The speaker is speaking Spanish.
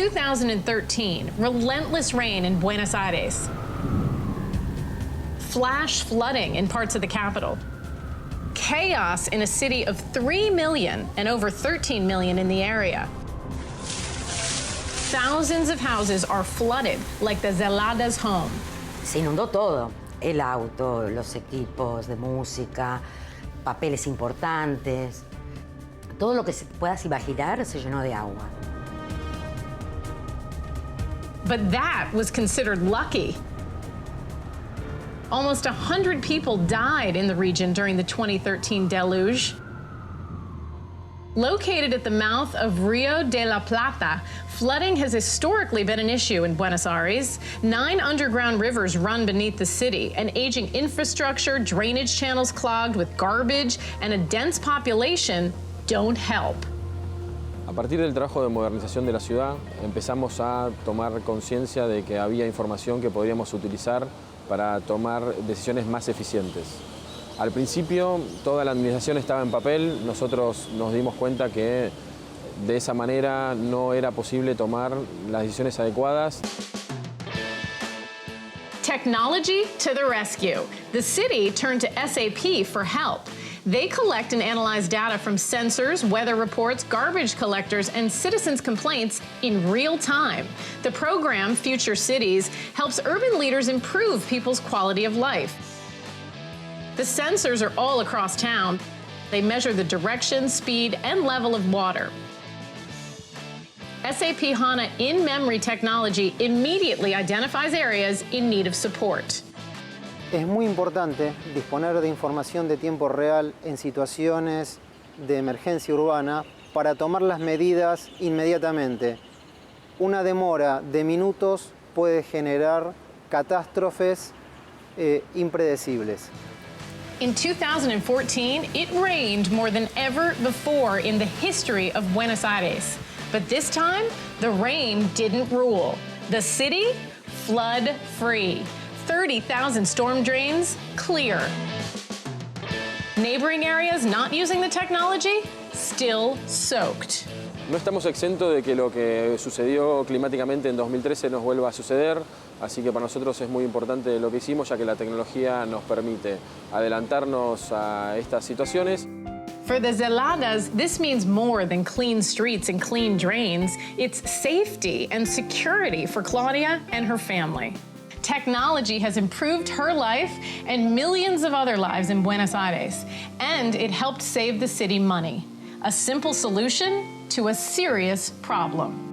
2013, relentless rain in Buenos Aires. Flash flooding in parts of the capital. Chaos in a city of 3 million and over 13 million in the area. Thousands of houses are flooded like the Zelada's home. Se inundó todo, el auto, los equipos de música, papeles importantes. Todo lo que se puedas imaginar se llenó de agua. But that was considered lucky. Almost 100 people died in the region during the 2013 deluge. Located at the mouth of Rio de la Plata, flooding has historically been an issue in Buenos Aires. 9 underground rivers run beneath the city, and aging infrastructure, drainage channels clogged with garbage, and a dense population don't help. A partir del trabajo de modernización de la ciudad, empezamos a tomar conciencia de que había información que podríamos utilizar para tomar decisiones más eficientes. Al principio, toda la administración estaba en papel. Nosotros nos dimos cuenta que de esa manera no era posible tomar las decisiones adecuadas. Technology to the rescue. The city turned to SAP for help. They collect and analyze data from sensors, weather reports, garbage collectors, and citizens' complaints in real time. The program, Future Cities, helps urban leaders improve people's quality of life. The sensors are all across town. They measure the direction, speed, and level of water. SAP HANA in-memory technology immediately identifies areas in need of support. Es muy importante disponer de información de tiempo real en situaciones de emergencia urbana para tomar las medidas inmediatamente. Una demora de minutos puede generar catástrofes impredecibles. In 2014, it rained more than ever before in the history of Buenos Aires. But this time, the rain didn't rule. The city, flood-free. 30,000 storm drains, clear. Neighboring areas not using the technology, still soaked. No estamos exentos de que lo que sucedió climáticamente en 2013 nos vuelva a suceder, así que para nosotros es muy importante lo que hicimos, ya que la tecnología nos permite adelantarnos a estas situaciones. For the Zeladas, this means more than clean streets and clean drains. It's safety and security for Claudia and her family. Technology has improved her life and millions of other lives in Buenos Aires, and it helped save the city money. A simple solution to a serious problem.